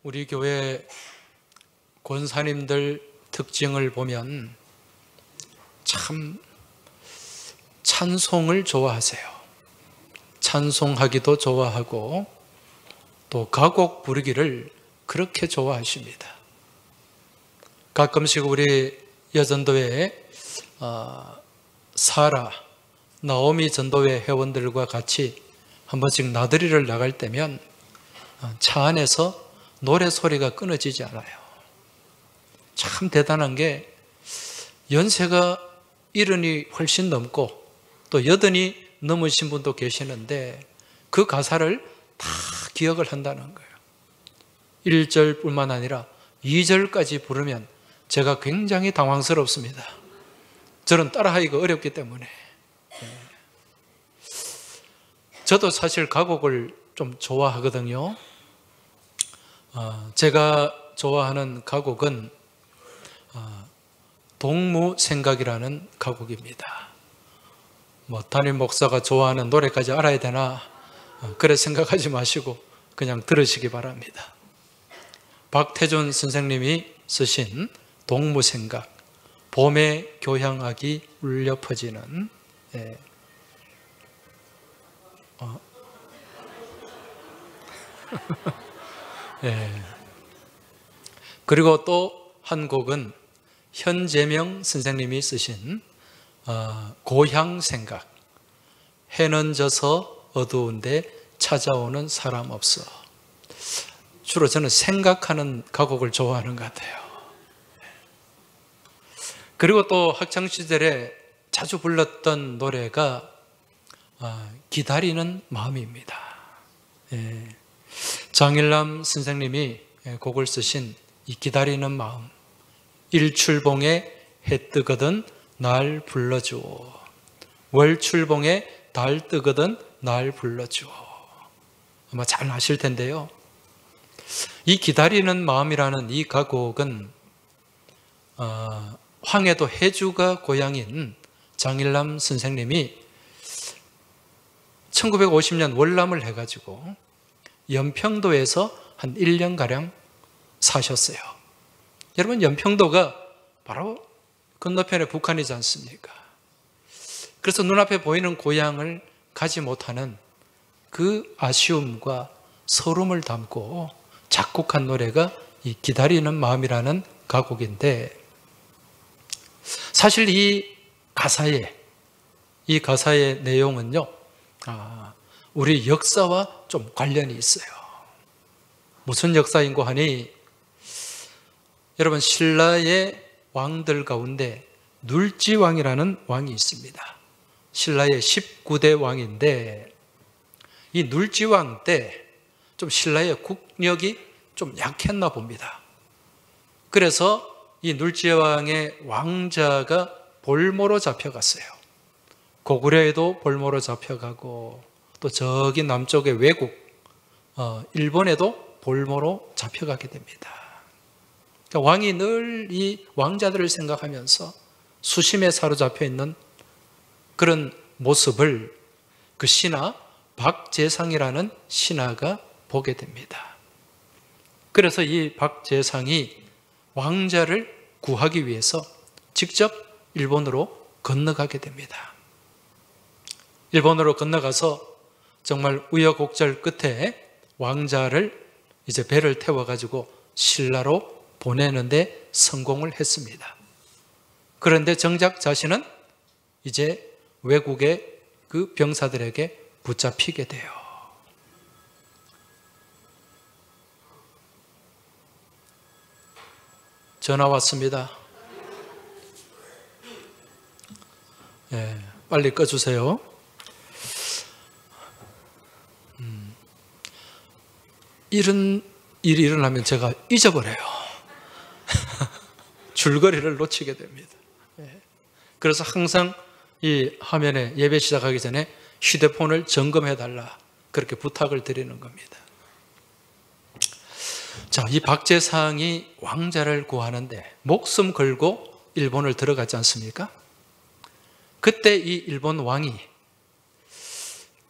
우리 교회 권사님들 특징을 보면 참 찬송을 좋아하세요. 찬송하기도 좋아하고 또 가곡 부르기를 그렇게 좋아하십니다. 가끔씩 우리 여전도회 사라, 나오미 전도회 회원들과 같이 한 번씩 나들이를 나갈 때면 차 안에서 노래 소리가 끊어지지 않아요. 참 대단한 게 연세가 70이 훨씬 넘고 또 80이 넘으신 분도 계시는데 그 가사를 다 기억을 한다는 거예요. 1절뿐만 아니라 2절까지 부르면 제가 굉장히 당황스럽습니다. 저는 따라하기가 어렵기 때문에. 저도 사실 가곡을 좀 좋아하거든요. 제가 좋아하는 가곡은 동무생각이라는 가곡입니다. 담임 목사가 좋아하는 노래까지 알아야 되나 그래 생각하지 마시고 그냥 들으시기 바랍니다. 박태준 선생님이 쓰신 동무생각, 봄의 교향악이 울려 퍼지는 그리고 또 한 곡은 현재명 선생님이 쓰신 고향생각, 해는 져서 어두운데 찾아오는 사람 없어. 주로 저는 생각하는 가곡을 좋아하는 것 같아요. 그리고 또 학창시절에 자주 불렀던 노래가 기다리는 마음입니다. 장일남 선생님이 곡을 쓰신 이 기다리는 마음, 일출봉에 해 뜨거든 날 불러주오, 월출봉에 달 뜨거든 날 불러주오. 아마 잘 아실 텐데요, 이 기다리는 마음이라는 이 가곡은 황해도 해주가 고향인 장일남 선생님이 1950년 월남을 해가지고 연평도에서 한 1년가량 사셨어요. 여러분, 연평도가 바로 건너편에 북한이지 않습니까? 그래서 눈앞에 보이는 고향을 가지 못하는 그 아쉬움과 서름을 담고 작곡한 노래가 이 기다리는 마음이라는 가곡인데, 사실 이 가사의 내용은요, 우리 역사와 좀 관련이 있어요. 무슨 역사인고 하니, 여러분, 신라의 왕들 가운데 눌지왕이라는 왕이 있습니다. 신라의 19대 왕인데, 이 눌지왕 때 좀 신라의 국력이 좀 약했나 봅니다. 그래서 이 눌지왕의 왕자가 볼모로 잡혀갔어요. 고구려에도 볼모로 잡혀가고 또 저기 남쪽의 외국 일본에도 볼모로 잡혀가게 됩니다. 그러니까 왕이 늘 이 왕자들을 생각하면서 수심에 사로잡혀 있는 그런 모습을 그 신하 박재상이라는 신하가 보게 됩니다. 그래서 이 박재상이 왕자를 구하기 위해서 직접 일본으로 건너가게 됩니다. 일본으로 건너가서 정말 우여곡절 끝에 왕자를 이제 배를 태워가지고 신라로 보내는데 성공을 했습니다. 그런데 정작 자신은 이제 외국의 그 병사들에게 붙잡히게 돼요. 전화 왔습니다. 빨리 꺼주세요. 이런 일이 일어나면 제가 잊어버려요. 줄거리를 놓치게 됩니다. 그래서 항상 이 화면에 예배 시작하기 전에 휴대폰을 점검해달라, 그렇게 부탁을 드리는 겁니다. 자, 이 박재상이 왕자를 구하는데 목숨 걸고 일본을 들어가지 않습니까? 그때 이 일본 왕이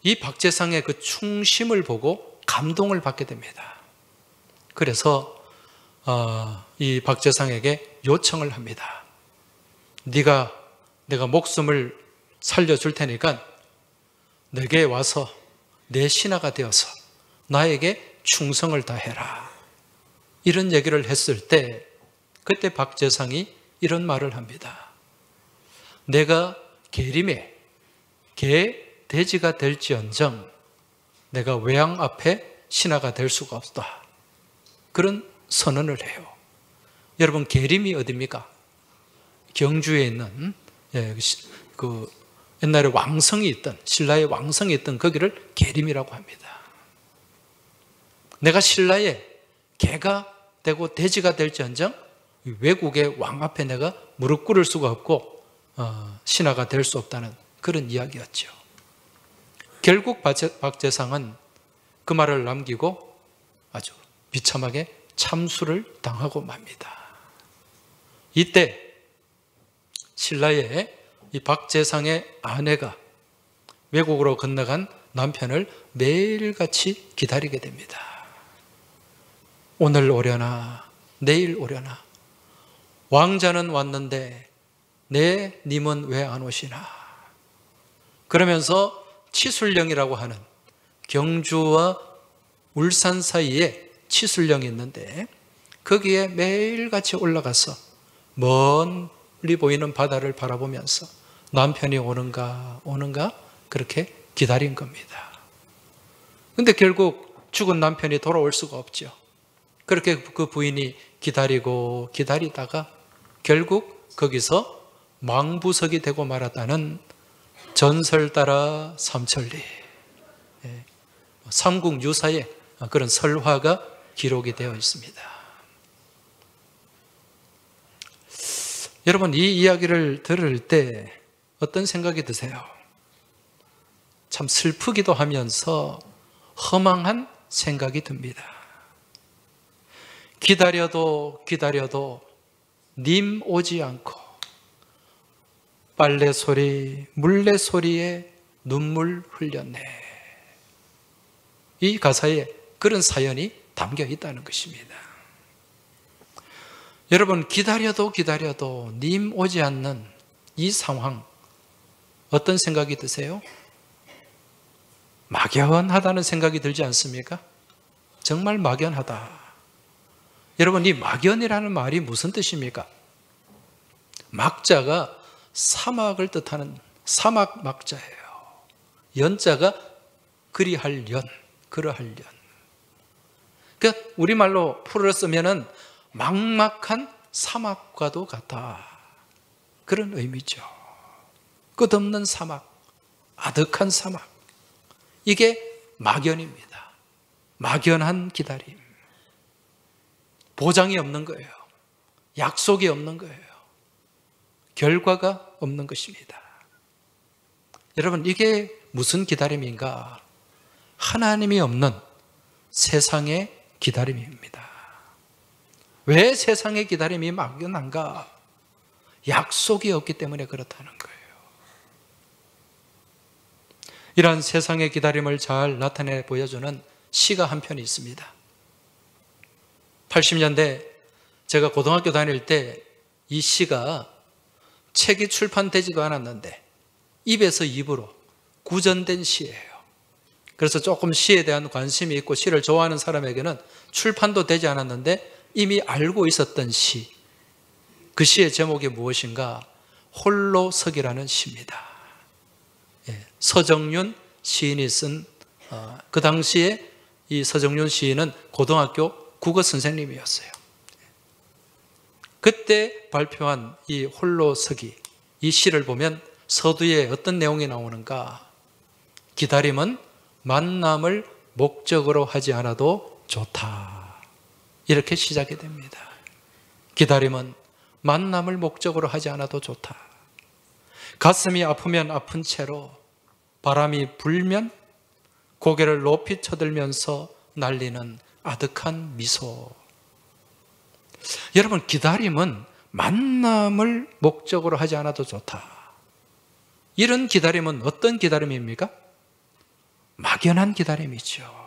이 박재상의 그 충심을 보고 감동을 받게 됩니다. 그래서 이 박재상에게 요청을 합니다. 내가 목숨을 살려줄 테니까 내게 와서 내 신하가 되어서 나에게 충성을 다해라. 이런 얘기를 했을 때 그때 박재상이 이런 말을 합니다. 내가 계림에 돼지가 될지언정 내가 외양 앞에 신하가 될 수가 없다. 그런 선언을 해요. 여러분, 계림이 어디입니까? 경주에 있는 옛날에 왕성이 있던, 신라의 왕성이 있던 거기를 계림이라고 합니다. 내가 신라의 개가 되고 돼지가 될지언정 외국의 왕 앞에 내가 무릎 꿇을 수가 없고 신하가 될 수 없다는 그런 이야기였죠. 결국 박재상은 그 말을 남기고 아주 비참하게 참수를 당하고 맙니다. 이때 신라의 이 박재상의 아내가 외국으로 건너간 남편을 매일같이 기다리게 됩니다. 오늘 오려나 내일 오려나 왕자는 왔는데 내 님은 왜 안 오시나. 그러면서 치술령이라고 하는 경주와 울산 사이에 치술령이 있는데 거기에 매일같이 올라가서 멀리 보이는 바다를 바라보면서 남편이 오는가 그렇게 기다린 겁니다. 근데 결국 죽은 남편이 돌아올 수가 없죠. 그렇게 그 부인이 기다리다가 결국 거기서 망부석이 되고 말았다는 전설 따라 삼천리, 삼국유사에 그런 설화가 기록이 되어 있습니다. 여러분, 이 이야기를 들을 때 어떤 생각이 드세요? 참 슬프기도 하면서 허망한 생각이 듭니다. 기다려도 님 오지 않고 빨래 소리, 물레 소리에 눈물 흘렸네. 이 가사에 그런 사연이 담겨 있다는 것입니다. 여러분, 기다려도 님 오지 않는 이 상황 어떤 생각이 드세요? 막연하다는 생각이 들지 않습니까? 정말 막연하다. 여러분, 이 막연이라는 말이 무슨 뜻입니까? 막자가 사막을 뜻하는 사막 막자예요. 연자가 그러할 연. 그러니까 우리말로 풀어 쓰면은 막막한 사막과도 같다. 그런 의미죠. 끝없는 사막, 아득한 사막. 이게 막연입니다. 막연한 기다림. 보장이 없는 거예요. 약속이 없는 거예요. 결과가 없는 것입니다. 여러분, 이게 무슨 기다림인가? 하나님이 없는 세상의 기다림입니다. 왜 세상의 기다림이 막연한가? 약속이 없기 때문에 그렇다는 거예요. 이러한 세상의 기다림을 잘 나타내 보여주는 시가 한 편이 있습니다. 80년대 제가 고등학교 다닐 때 이 시가 책이 출판되지도 않았는데 입에서 입으로 구전된 시예요. 그래서 조금 시에 대한 관심이 있고 시를 좋아하는 사람에게는 출판도 되지 않았는데 이미 알고 있었던 시. 그 시의 제목이 무엇인가? 홀로서기라는 시입니다. 서정윤 시인이 쓴, 그 당시에 이 서정윤 시인은 고등학교 국어 선생님이었어요. 그때 발표한 이 홀로서기, 이 시를 보면 서두에 어떤 내용이 나오는가? 기다림은 만남을 목적으로 하지 않아도 좋다. 이렇게 시작이 됩니다. 기다림은 만남을 목적으로 하지 않아도 좋다. 가슴이 아프면 아픈 채로 바람이 불면 고개를 높이 쳐들면서 날리는 아득한 미소. 여러분, 기다림은 만남을 목적으로 하지 않아도 좋다. 이런 기다림은 어떤 기다림입니까? 막연한 기다림이죠.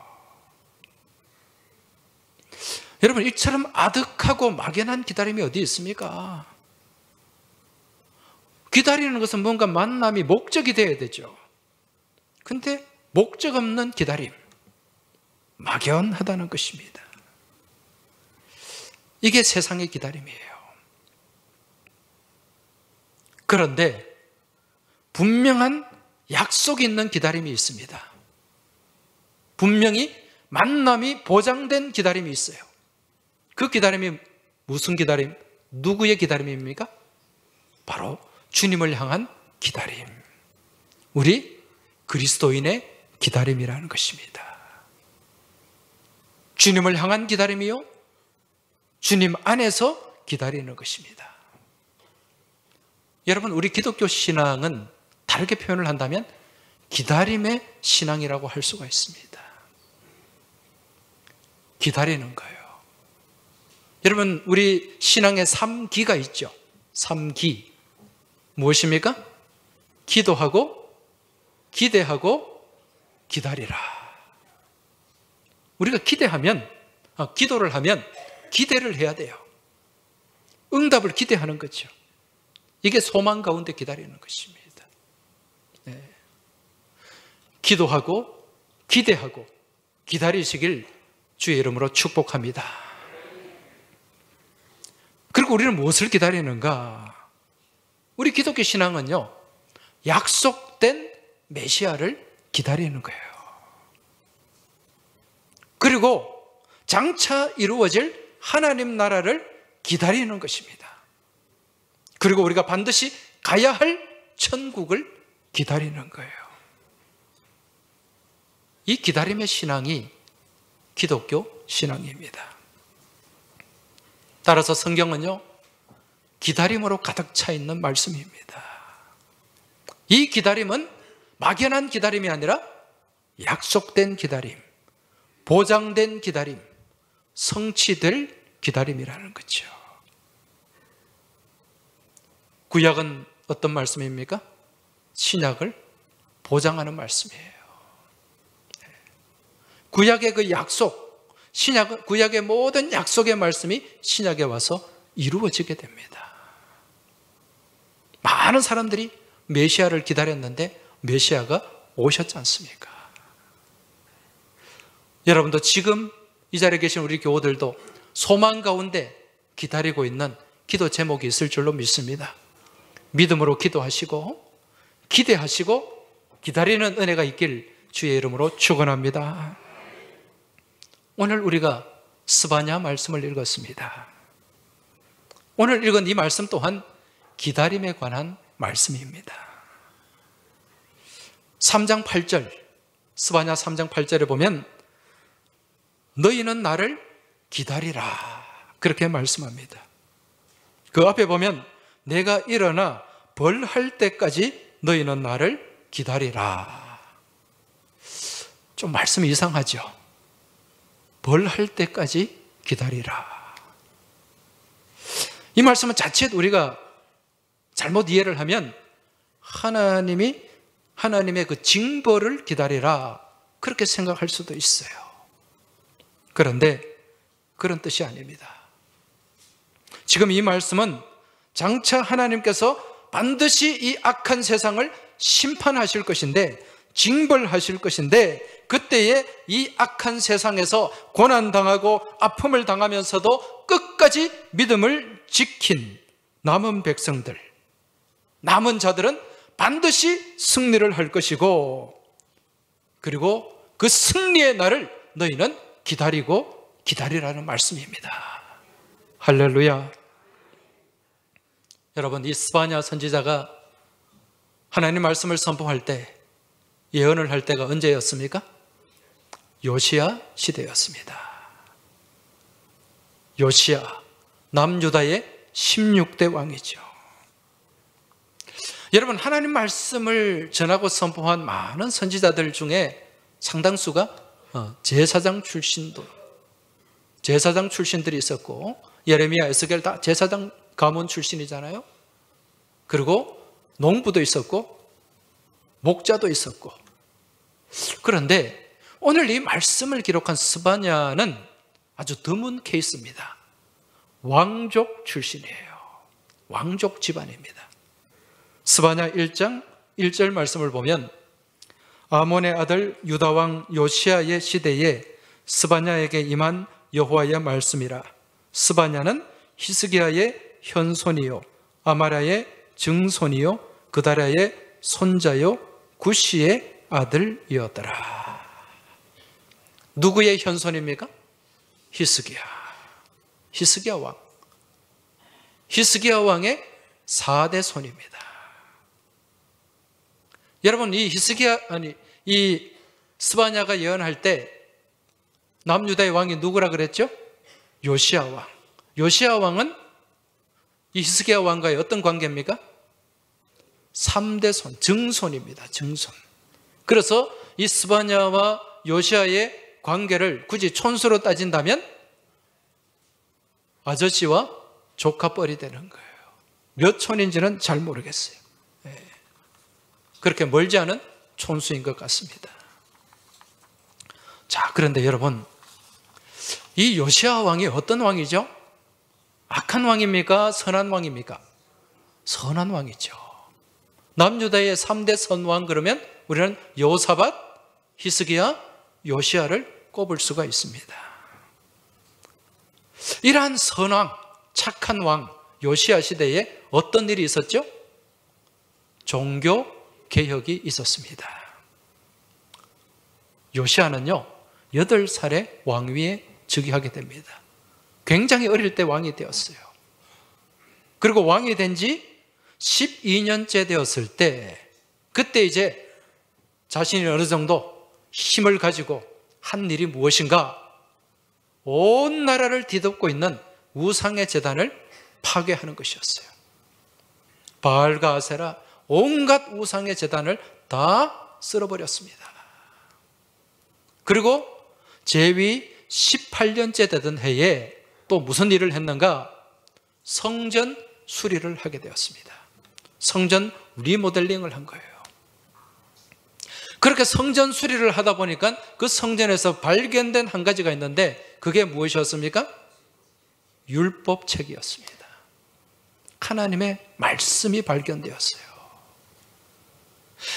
여러분, 이처럼 아득하고 막연한 기다림이 어디 있습니까? 기다리는 것은 뭔가 만남이 목적이 되어야 되죠. 근데 목적 없는 기다림, 막연하다는 것입니다. 이게 세상의 기다림이에요. 그런데 분명한 약속이 있는 기다림이 있습니다. 분명히 만남이 보장된 기다림이 있어요. 그 기다림이 무슨 기다림? 누구의 기다림입니까? 바로 주님을 향한 기다림. 우리 그리스도인의 기다림이라는 것입니다. 주님을 향한 기다림이요, 주님 안에서 기다리는 것입니다. 여러분, 우리 기독교 신앙은 다르게 표현을 한다면 기다림의 신앙이라고 할 수가 있습니다. 기다리는 거예요. 여러분, 우리 신앙에 3기가 있죠. 3기. 무엇입니까? 기도하고, 기대하고, 기다리라. 우리가 기도를 하면 기대를 해야 돼요. 응답을 기대하는 거죠. 이게 소망 가운데 기다리는 것입니다. 네. 기도하고, 기대하고, 기다리시길 주의 이름으로 축복합니다. 그리고 우리는 무엇을 기다리는가? 우리 기독교 신앙은요, 약속된 메시아를 기다리는 거예요. 그리고 장차 이루어질 하나님 나라를 기다리는 것입니다. 그리고 우리가 반드시 가야 할 천국을 기다리는 거예요. 이 기다림의 신앙이 기독교 신앙입니다. 따라서 성경은요, 기다림으로 가득 차 있는 말씀입니다. 이 기다림은 막연한 기다림이 아니라 약속된 기다림, 보장된 기다림, 성취될 기다림이라는 거죠. 구약은 어떤 말씀입니까? 신약을 보장하는 말씀이에요. 구약의 그 약속, 구약의 모든 약속의 말씀이 신약에 와서 이루어지게 됩니다. 많은 사람들이 메시아를 기다렸는데 메시아가 오셨지 않습니까? 여러분도 지금 이 자리에 계신 우리 교우들도 소망 가운데 기다리고 있는 기도 제목이 있을 줄로 믿습니다. 믿음으로 기도하시고 기대하시고 기다리는 은혜가 있길 주의 이름으로 축원합니다. 오늘 우리가 스바냐 말씀을 읽었습니다. 오늘 읽은 이 말씀 또한 기다림에 관한 말씀입니다. 3장 8절, 스바냐 3장 8절에 보면 너희는 나를 기다리라, 그렇게 말씀합니다. 그 앞에 보면 내가 일어나 벌할 때까지 너희는 나를 기다리라. 좀 말씀이 이상하죠? 벌할 때까지 기다리라. 이 말씀은 자칫 우리가 잘못 이해를 하면 하나님의 그 징벌을 기다리라, 그렇게 생각할 수도 있어요. 그런데 그런 뜻이 아닙니다. 지금 이 말씀은 장차 하나님께서 반드시 이 악한 세상을 심판하실 것인데, 징벌하실 것인데, 그때에 이 악한 세상에서 고난당하고 아픔을 당하면서도 끝까지 믿음을 지킨 남은 백성들, 남은 자들은 반드시 승리를 할 것이고, 그리고 그 승리의 날을 너희는 기다리고 기다리라는 말씀입니다. 할렐루야. 여러분, 이 스바냐 선지자가 하나님 말씀을 선포할 때, 예언을 할 때가 언제였습니까? 요시야 시대였습니다. 요시야, 남유다의 16대 왕이죠. 여러분, 하나님 말씀을 전하고 선포한 많은 선지자들 중에 상당수가 제사장 출신들이 있었고, 예레미야, 에스겔 다 제사장 가문 출신이잖아요. 그리고 농부도 있었고 목자도 있었고. 그런데 오늘 이 말씀을 기록한 스바냐는 아주 드문 케이스입니다. 왕족 출신이에요. 왕족 집안입니다. 스바냐 1장 1절 말씀을 보면 아몬의 아들 유다왕 요시야의 시대에 스바냐에게 임한 여호와의 말씀이라. 스바냐는 히스기야의 현손이요 아마랴의 증손이요 그다랴의 손자요 구시의 아들이었더라. 누구의 현손입니까? 히스기야 왕. 히스기야 왕의 4대 손입니다. 여러분, 이 스바냐가 예언할 때 남유다의 왕이 누구라 그랬죠? 요시야 왕. 요시야 왕은 이 히스기야 왕과의 어떤 관계입니까? 3대 손, 증손입니다. 증손. 그래서 이 스바냐와 요시야의 관계를 굳이 촌수로 따진다면 아저씨와 조카뻘이 되는 거예요. 몇 촌인지는 잘 모르겠어요. 그렇게 멀지 않은 촌수인 것 같습니다. 자, 그런데 여러분, 이 요시야 왕이 어떤 왕이죠? 악한 왕입니까? 선한 왕입니까? 선한 왕이죠. 남유다의 3대 선왕 그러면 우리는 여호사밧, 히스기야, 요시야를 꼽을 수가 있습니다. 이러한 선왕, 착한 왕 요시야 시대에 어떤 일이 있었죠? 종교 개혁이 있었습니다. 요시야는요 8살에 왕위에 즉위하게 됩니다. 굉장히 어릴 때 왕이 되었어요. 그리고 왕이 된 지 12년째 되었을 때 그때 이제 자신이 어느 정도 힘을 가지고 한 일이 무엇인가? 온 나라를 뒤덮고 있는 우상의 제단을 파괴하는 것이었어요. 바알과 아세라 온갖 우상의 제단을 다 쓸어버렸습니다. 그리고 제위 18년째 되던 해에 또 무슨 일을 했는가? 성전 수리를 하게 되었습니다. 성전 리모델링을 한 거예요. 그렇게 성전 수리를 하다 보니까 그 성전에서 발견된 한 가지가 있는데 그게 무엇이었습니까? 율법책이었습니다. 하나님의 말씀이 발견되었어요.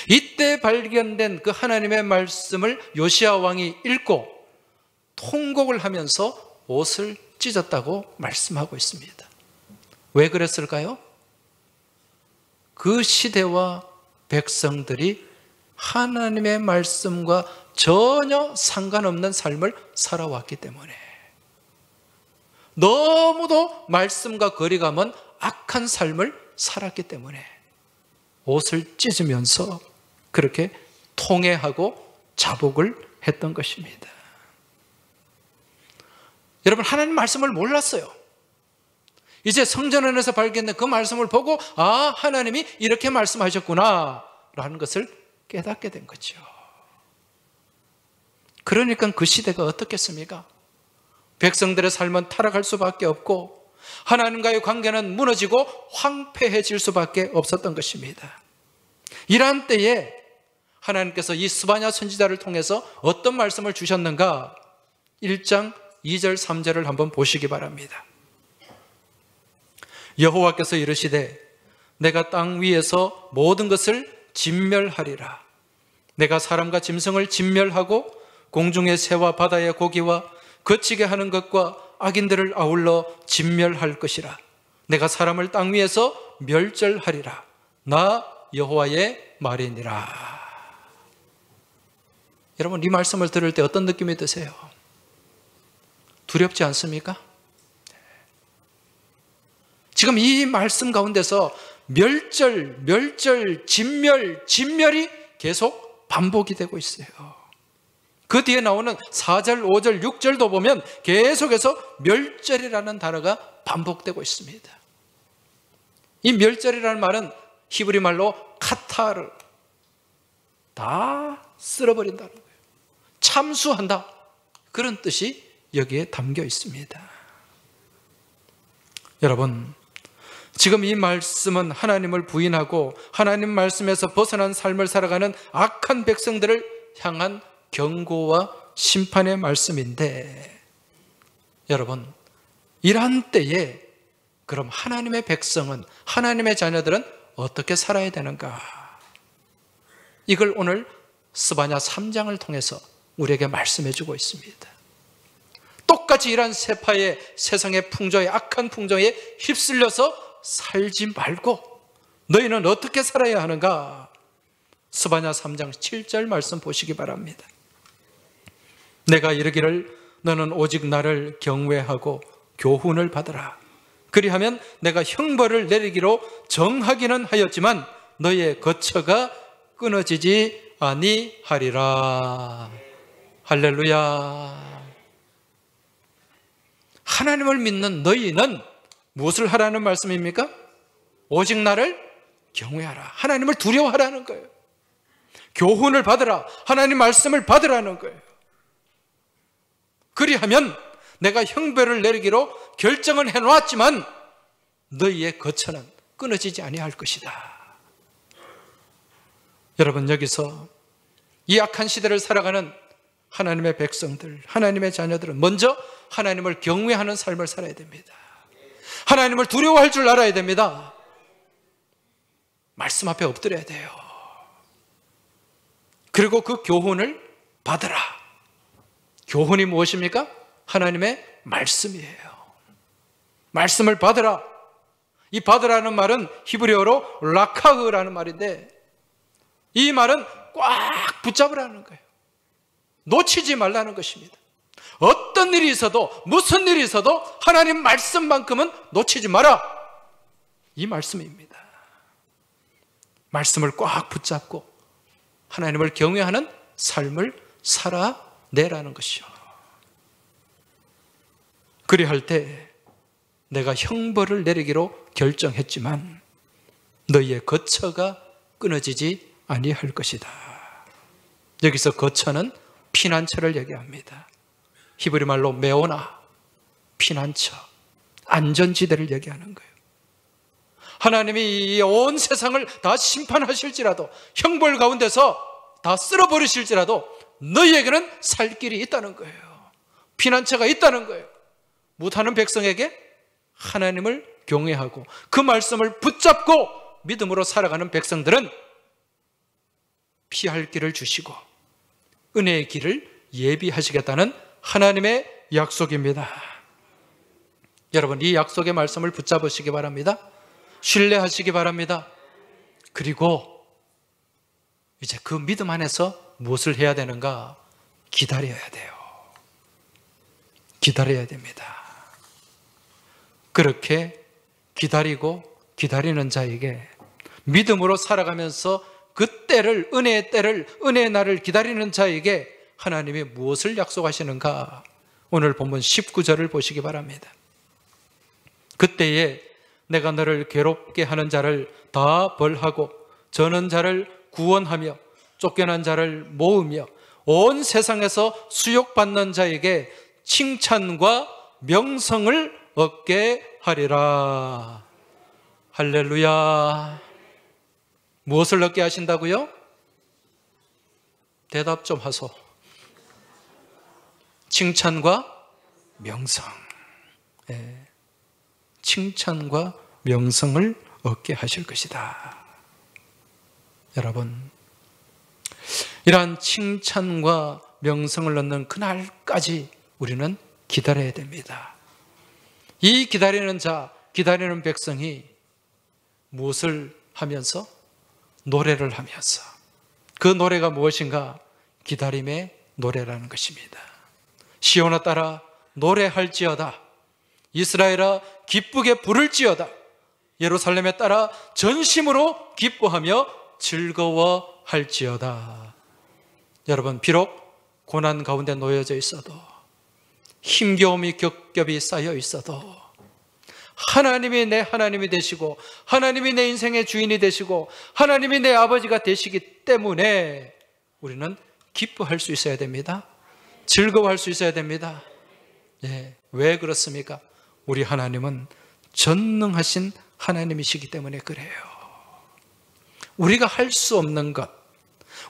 이때 발견된 그 하나님의 말씀을 요시야 왕이 읽고 통곡을 하면서 옷을 찢었다고 말씀하고 있습니다. 왜 그랬을까요? 그 시대와 백성들이 하나님의 말씀과 전혀 상관없는 삶을 살아왔기 때문에, 너무도 말씀과 거리가 먼 악한 삶을 살았기 때문에 옷을 찢으면서 그렇게 통회하고 자복을 했던 것입니다. 여러분, 하나님 말씀을 몰랐어요. 이제 성전 안에서 발견된 그 말씀을 보고 아, 하나님이 이렇게 말씀하셨구나 라는 것을 깨닫게 된 거죠. 그러니까 그 시대가 어떻겠습니까? 백성들의 삶은 타락할 수밖에 없고 하나님과의 관계는 무너지고 황폐해질 수밖에 없었던 것입니다. 이러한 때에 하나님께서 이 스바냐 선지자를 통해서 어떤 말씀을 주셨는가? 1장 2절 3절을 한번 보시기 바랍니다. 여호와께서 이르시되 내가 땅 위에서 모든 것을 진멸하리라. 내가 사람과 짐승을 진멸하고 공중의 새와 바다의 고기와 거치게 하는 것과 악인들을 아울러 진멸할 것이라. 내가 사람을 땅 위에서 멸절하리라. 나 여호와의 말이니라. 여러분, 이 말씀을 들을 때 어떤 느낌이 드세요? 두렵지 않습니까? 지금 이 말씀 가운데서 멸절, 진멸이 계속 반복이 되고 있어요. 그 뒤에 나오는 4절, 5절, 6절도 보면 계속해서 멸절이라는 단어가 반복되고 있습니다. 이 멸절이라는 말은 히브리 말로 카타르, 다 쓸어버린다는 거예요. 참수한다, 그런 뜻이 여기에 담겨 있습니다. 여러분, 지금 이 말씀은 하나님을 부인하고 하나님 말씀에서 벗어난 삶을 살아가는 악한 백성들을 향한 경고와 심판의 말씀인데, 여러분, 이러한 때에 그럼 하나님의 백성은, 하나님의 자녀들은 어떻게 살아야 되는가? 이걸 오늘 스바냐 3장을 통해서 우리에게 말씀해 주고 있습니다. 똑같이 이러한 세파의 세상의 풍조에, 악한 풍조에 휩쓸려서 살지 말고 너희는 어떻게 살아야 하는가? 스바냐 3장 7절 말씀 보시기 바랍니다. 내가 이르기를 너는 오직 나를 경외하고 교훈을 받으라. 그리하면 내가 형벌을 내리기로 정하기는 하였지만 너희의 거처가 끊어지지 아니하리라. 할렐루야. 하나님을 믿는 너희는 무엇을 하라는 말씀입니까? 오직 나를 경외하라. 하나님을 두려워하라는 거예요. 교훈을 받으라. 하나님 말씀을 받으라는 거예요. 그리하면 내가 형벌을 내리기로 결정을 해놓았지만 너희의 거처는 끊어지지 아니할 것이다. 여러분, 여기서 이 악한 시대를 살아가는 하나님의 백성들, 하나님의 자녀들은 먼저 하나님을 경외하는 삶을 살아야 됩니다. 하나님을 두려워할 줄 알아야 됩니다. 말씀 앞에 엎드려야 돼요. 그리고 그 교훈을 받으라. 교훈이 무엇입니까? 하나님의 말씀이에요. 말씀을 받으라. 이 받으라는 말은 히브리어로 라카흐라는 말인데, 이 말은 꽉 붙잡으라는 거예요. 놓치지 말라는 것입니다. 어떤 일이 있어도, 무슨 일이 있어도 하나님 말씀만큼은 놓치지 마라. 이 말씀입니다. 말씀을 꽉 붙잡고 하나님을 경외하는 삶을 살아내라는 것이요. 그리할 때 내가 형벌을 내리기로 결정했지만 너희의 거처가 끊어지지 아니할 것이다. 여기서 거처는 피난처를 얘기합니다. 히브리 말로 메오나, 피난처, 안전지대를 얘기하는 거예요. 하나님이 이 온 세상을 다 심판하실지라도, 형벌 가운데서 다 쓸어버리실지라도 너희에게는 살 길이 있다는 거예요. 피난처가 있다는 거예요. 못하는 백성에게 하나님을 경외하고 그 말씀을 붙잡고 믿음으로 살아가는 백성들은 피할 길을 주시고 은혜의 길을 예비하시겠다는 하나님의 약속입니다. 여러분, 이 약속의 말씀을 붙잡으시기 바랍니다. 신뢰하시기 바랍니다. 그리고 이제 그 믿음 안에서 무엇을 해야 되는가? 기다려야 돼요. 기다려야 됩니다. 그렇게 기다리고 기다리는 자에게 믿음으로 살아가면서 그 때를, 은혜의 때를, 은혜의 날을 기다리는 자에게 하나님이 무엇을 약속하시는가? 오늘 본문 19절을 보시기 바랍니다. 그때에 내가 너를 괴롭게 하는 자를 다 벌하고 저는 자를 구원하며 쫓겨난 자를 모으며 온 세상에서 수욕받는 자에게 칭찬과 명성을 얻게 하리라. 할렐루야. 무엇을 얻게 하신다고요? 대답 좀 하소. 칭찬과 명성. 네. 칭찬과 명성을 얻게 하실 것이다. 여러분, 이러한 칭찬과 명성을 얻는 그날까지 우리는 기다려야 됩니다. 이 기다리는 자, 기다리는 백성이 무엇을 하면서? 노래를 하면서. 그 노래가 무엇인가? 기다림의 노래라는 것입니다. 시온아 따라 노래할지어다. 이스라엘아 기쁘게 부를지어다. 예루살렘에 따라 전심으로 기뻐하며 즐거워할지어다. 여러분, 비록 고난 가운데 놓여져 있어도, 힘겨움이 겹겹이 쌓여 있어도 하나님이 내 하나님이 되시고 하나님이 내 인생의 주인이 되시고 하나님이 내 아버지가 되시기 때문에 우리는 기뻐할 수 있어야 됩니다. 즐거워할 수 있어야 됩니다. 예, 왜 그렇습니까? 우리 하나님은 전능하신 하나님이시기 때문에 그래요. 우리가 할 수 없는 것,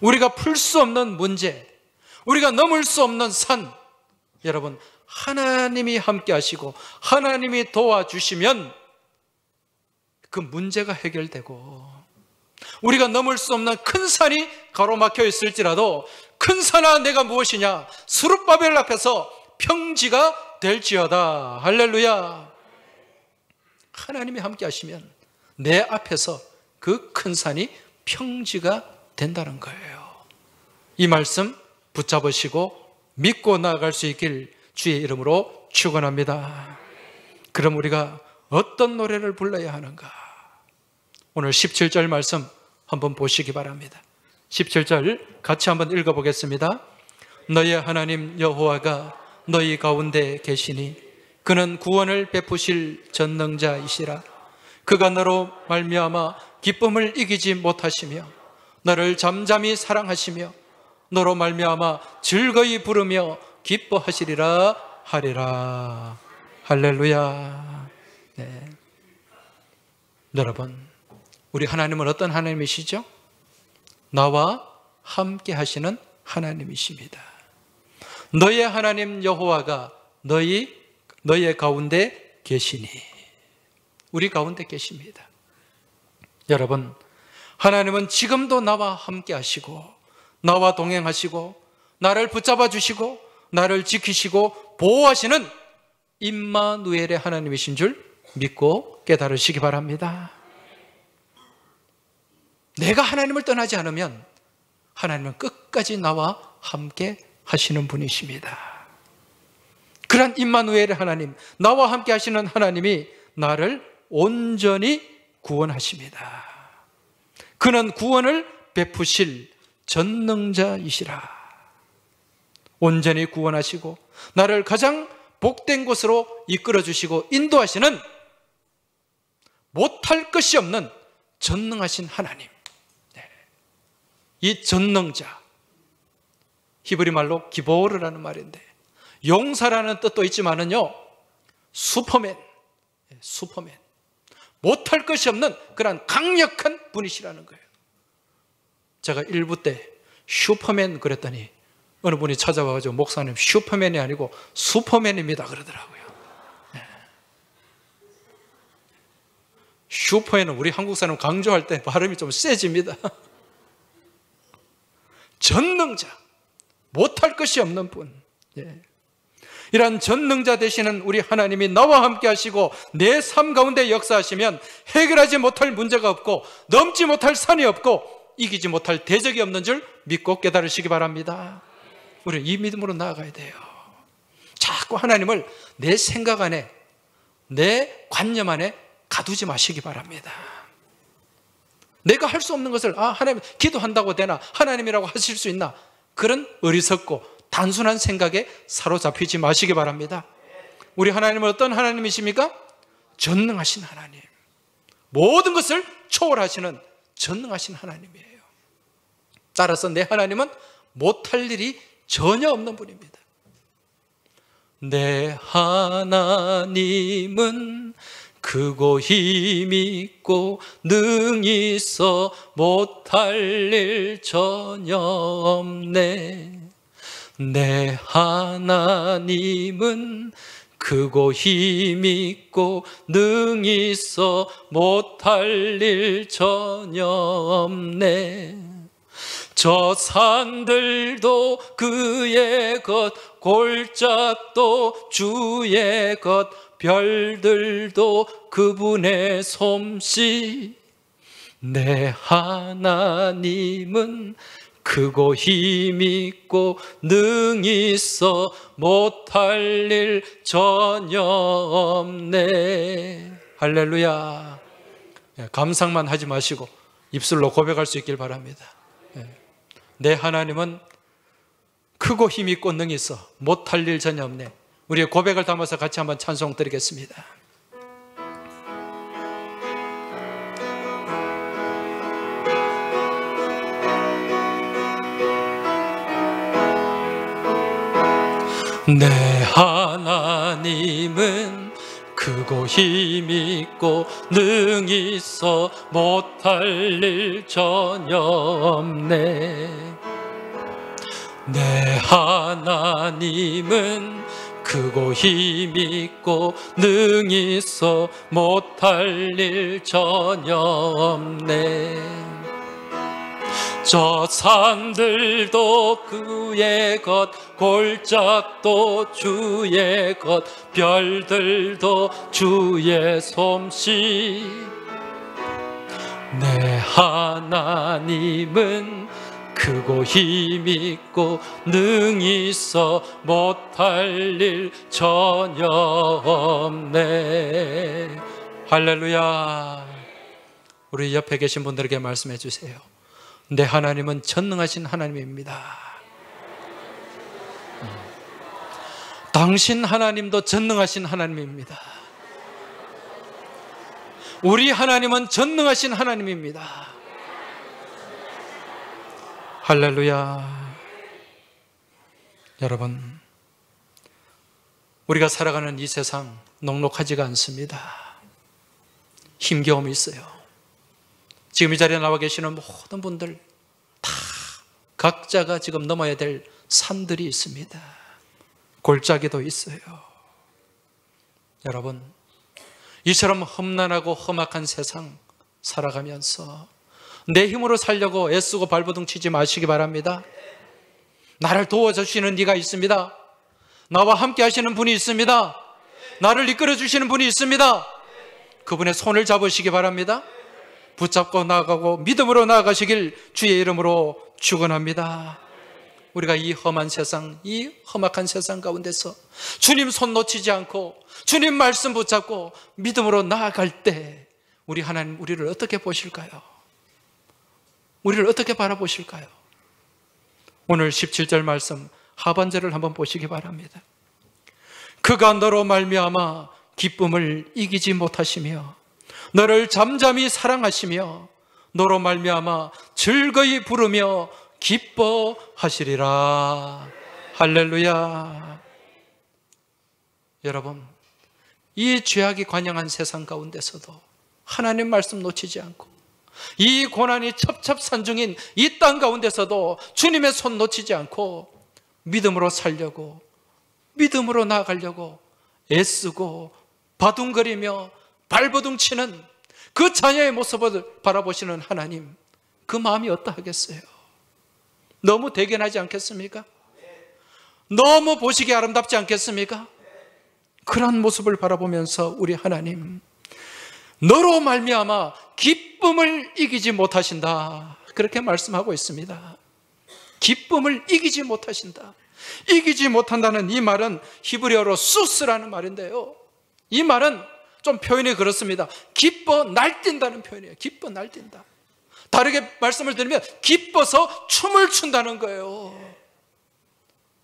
우리가 풀 수 없는 문제, 우리가 넘을 수 없는 산, 여러분, 하나님이 함께 하시고 하나님이 도와주시면 그 문제가 해결되고, 우리가 넘을 수 없는 큰 산이 가로막혀 있을지라도 큰 산아 내가 무엇이냐, 스룹바벨 앞에서 평지가 될지어다. 할렐루야. 하나님이 함께 하시면 내 앞에서 그 큰 산이 평지가 된다는 거예요. 이 말씀 붙잡으시고 믿고 나아갈 수 있길 주의 이름으로 축원합니다. 그럼 우리가 어떤 노래를 불러야 하는가? 오늘 17절 말씀 한번 보시기 바랍니다. 17절 같이 한번 읽어보겠습니다. 너의 하나님 여호와가 너희 가운데 계시니 그는 구원을 베푸실 전능자이시라. 그가 너로 말미암아 기쁨을 이기지 못하시며 너를 잠잠히 사랑하시며 너로 말미암아 즐거이 부르며 기뻐하시리라 하리라. 할렐루야. 네. 여러분, 우리 하나님은 어떤 하나님이시죠? 나와 함께 하시는 하나님이십니다. 너의 하나님 여호와가 너의 가운데 계시니, 우리 가운데 계십니다. 여러분, 하나님은 지금도 나와 함께 하시고 나와 동행하시고 나를 붙잡아 주시고 나를 지키시고 보호하시는 임마누엘의 하나님이신 줄 믿고 깨달으시기 바랍니다. 내가 하나님을 떠나지 않으면 하나님은 끝까지 나와 함께 하시는 분이십니다. 그런 임마누엘의 하나님, 나와 함께 하시는 하나님이 나를 온전히 구원하십니다. 그는 구원을 베푸실 전능자이시라. 온전히 구원하시고 나를 가장 복된 곳으로 이끌어 주시고 인도하시는 못할 것이 없는 전능하신 하나님. 이 전능자, 히브리 말로 기보르라는 말인데 용사라는 뜻도 있지만은요, 슈퍼맨, 못할 것이 없는 그런 강력한 분이시라는 거예요. 제가 1부 때 슈퍼맨 그랬더니 어느 분이 찾아와가지고 목사님 슈퍼맨이 아니고 슈퍼맨입니다 그러더라고요. 네. 슈퍼맨은 우리 한국 사람 강조할 때 발음이 좀 세집니다. 전능자, 못할 것이 없는 분. 예. 이러한 전능자 되시는 우리 하나님이 나와 함께 하시고 내 삶 가운데 역사하시면 해결하지 못할 문제가 없고 넘지 못할 산이 없고 이기지 못할 대적이 없는 줄 믿고 깨달으시기 바랍니다. 우리 이 믿음으로 나아가야 돼요. 자꾸 하나님을 내 생각 안에, 내 관념 안에 가두지 마시기 바랍니다. 내가 할 수 없는 것을 하나님 기도한다고 되나, 하나님이라고 하실 수 있나, 그런 어리석고 단순한 생각에 사로잡히지 마시기 바랍니다. 우리 하나님은 어떤 하나님이십니까? 전능하신 하나님, 모든 것을 초월하시는 전능하신 하나님이에요. 따라서 내 하나님은 못할 일이 전혀 없는 분입니다. 내 하나님은 크고 힘있고 능히 있어 못할 일 전혀 없네. 내 하나님은 크고 힘있고 능히 있어 못할 일 전혀 없네. 저 산들도 그의 것, 골짜기도 주의 것, 별들도 그분의 솜씨. 내 하나님은 크고 힘있고 능히 있어 못할 일 전혀 없네. 할렐루야. 감상만 하지 마시고 입술로 고백할 수 있길 바랍니다. 내 하나님은 크고 힘있고 능히 있어 못할 일 전혀 없네. 우리의 고백을 담아서 같이 한번 찬송 드리겠습니다. 내 하나님은 크고 힘있고 능히 있어 못할 일 전혀 없네. 내 하나님은 크고 힘있고 능히 있어 못할 일 전혀 없네. 저 산들도 그의 것, 골짜기도 주의 것, 별들도 주의 솜씨. 내 하나님은 크고 힘있고 능히 있어 못할 일 전혀 없네. 할렐루야. 우리 옆에 계신 분들에게 말씀해 주세요. 내 하나님은 전능하신 하나님입니다. 당신 하나님도 전능하신 하나님입니다. 우리 하나님은 전능하신 하나님입니다. 할렐루야. 여러분, 우리가 살아가는 이 세상 녹록하지가 않습니다. 힘겨움이 있어요. 지금 이 자리에 나와 계시는 모든 분들 다 각자가 지금 넘어야 될 산들이 있습니다. 골짜기도 있어요. 여러분, 이처럼 험난하고 험악한 세상 살아가면서 내 힘으로 살려고 애쓰고 발버둥 치지 마시기 바랍니다. 나를 도와주시는 이가 있습니다. 나와 함께 하시는 분이 있습니다. 나를 이끌어 주시는 분이 있습니다. 그분의 손을 잡으시기 바랍니다. 붙잡고 나아가고 믿음으로 나아가시길 주의 이름으로 축원합니다. 우리가 이 험한 세상, 이 험악한 세상 가운데서 주님 손 놓치지 않고 주님 말씀 붙잡고 믿음으로 나아갈 때 우리 하나님 우리를 어떻게 보실까요? 우리를 어떻게 바라보실까요? 오늘 17절 말씀 하반절을 한번 보시기 바랍니다. 그가 너로 말미암아 기쁨을 이기지 못하시며 너를 잠잠히 사랑하시며 너로 말미암아 즐거이 부르며 기뻐하시리라. 할렐루야. 여러분, 이 죄악이 관영한 세상 가운데서도 하나님 말씀 놓치지 않고 이 고난이 첩첩산중인 이 땅 가운데서도 주님의 손 놓치지 않고 믿음으로 살려고, 믿음으로 나아가려고 애쓰고 바둥거리며 발버둥 치는 그 자녀의 모습을 바라보시는 하나님, 그 마음이 어떠하겠어요? 너무 대견하지 않겠습니까? 너무 보시기에 아름답지 않겠습니까? 그런 모습을 바라보면서 우리 하나님, 너로 말미암아 기쁨을 이기지 못하신다, 그렇게 말씀하고 있습니다. 기쁨을 이기지 못하신다. 이기지 못한다는 이 말은 히브리어로 수스라는 말인데요, 이 말은 좀 표현이 그렇습니다. 기뻐 날뛴다는 표현이에요. 기뻐 날뛴다. 다르게 말씀을 드리면 기뻐서 춤을 춘다는 거예요.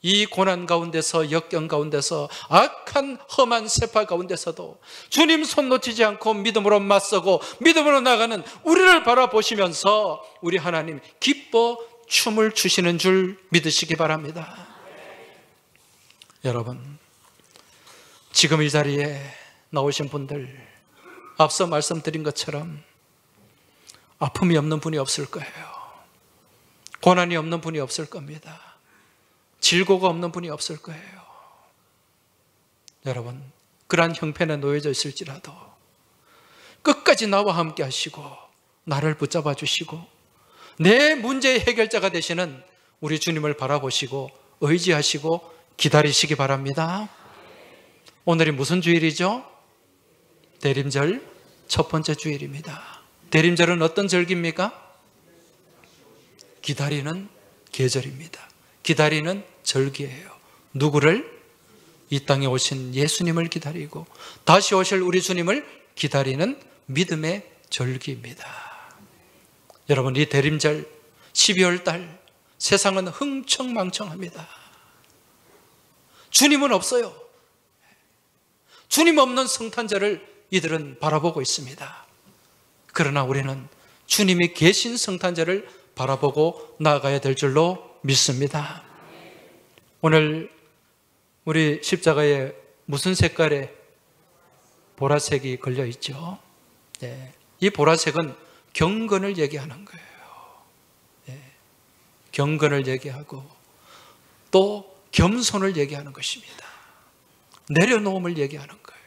이 고난 가운데서, 역경 가운데서, 악한 험한 세파 가운데서도 주님 손 놓치지 않고 믿음으로 맞서고 믿음으로 나가는 우리를 바라보시면서 우리 하나님 기뻐 춤을 추시는 줄 믿으시기 바랍니다. 여러분, 지금 이 자리에 나오신 분들, 앞서 말씀드린 것처럼 아픔이 없는 분이 없을 거예요. 고난이 없는 분이 없을 겁니다. 질고가 없는 분이 없을 거예요. 여러분, 그러한 형편에 놓여져 있을지라도 끝까지 나와 함께 하시고 나를 붙잡아 주시고 내 문제의 해결자가 되시는 우리 주님을 바라보시고 의지하시고 기다리시기 바랍니다. 오늘이 무슨 주일이죠? 대림절 첫 번째 주일입니다. 대림절은 어떤 절기입니까? 기다리는 계절입니다. 기다리는 절기예요. 누구를? 이 땅에 오신 예수님을 기다리고 다시 오실 우리 주님을 기다리는 믿음의 절기입니다. 여러분, 이 대림절 12월 달 세상은 흥청망청합니다. 주님은 없어요. 주님 없는 성탄절을 이들은 바라보고 있습니다. 그러나 우리는 주님이 계신 성탄절을 바라보고 나아가야 될 줄로 믿습니다. 오늘 우리 십자가에 무슨 색깔의 보라색이 걸려 있죠? 네. 이 보라색은 경건을 얘기하는 거예요. 네. 경건을 얘기하고 또 겸손을 얘기하는 것입니다. 내려놓음을 얘기하는 거예요.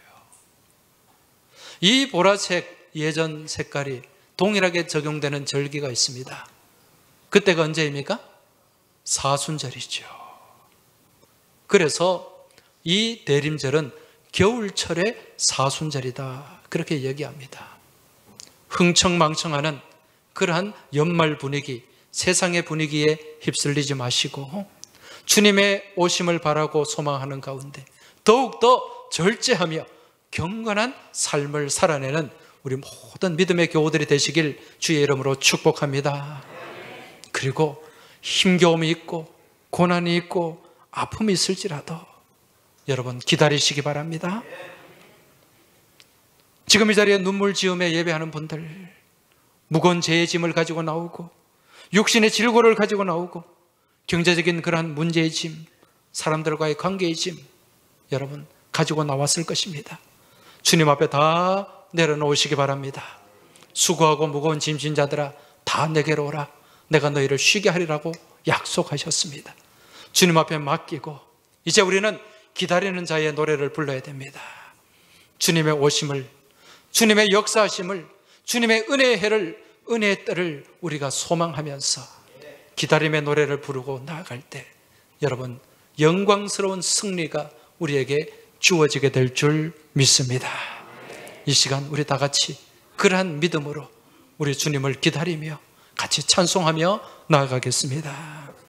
이 보라색 예전 색깔이 동일하게 적용되는 절기가 있습니다. 그때가 언제입니까? 사순절이죠. 그래서 이 대림절은 겨울철의 사순절이다, 그렇게 얘기합니다. 흥청망청하는 그러한 연말 분위기, 세상의 분위기에 휩쓸리지 마시고 주님의 오심을 바라고 소망하는 가운데 더욱더 절제하며 경건한 삶을 살아내는 우리 모든 믿음의 교우들이 되시길 주의 이름으로 축복합니다. 그리고 힘겨움이 있고 고난이 있고 아픔이 있을지라도 여러분 기다리시기 바랍니다. 지금 이 자리에 눈물 지으며 예배하는 분들, 무거운 죄의 짐을 가지고 나오고 육신의 질고를 가지고 나오고 경제적인 그러한 문제의 짐, 사람들과의 관계의 짐 여러분 가지고 나왔을 것입니다. 주님 앞에 다 내려놓으시기 바랍니다. 수고하고 무거운 짐진 자들아 다 내게로 오라. 내가 너희를 쉬게 하리라고 약속하셨습니다. 주님 앞에 맡기고 이제 우리는 기다리는 자의 노래를 불러야 됩니다. 주님의 오심을, 주님의 역사하심을, 주님의 은혜의 해를, 은혜의 때를 우리가 소망하면서 기다림의 노래를 부르고 나아갈 때 여러분 영광스러운 승리가 우리에게 주어지게 될 줄 믿습니다. 이 시간 우리 다 같이 그러한 믿음으로 우리 주님을 기다리며 같이 찬송하며 나아가겠습니다.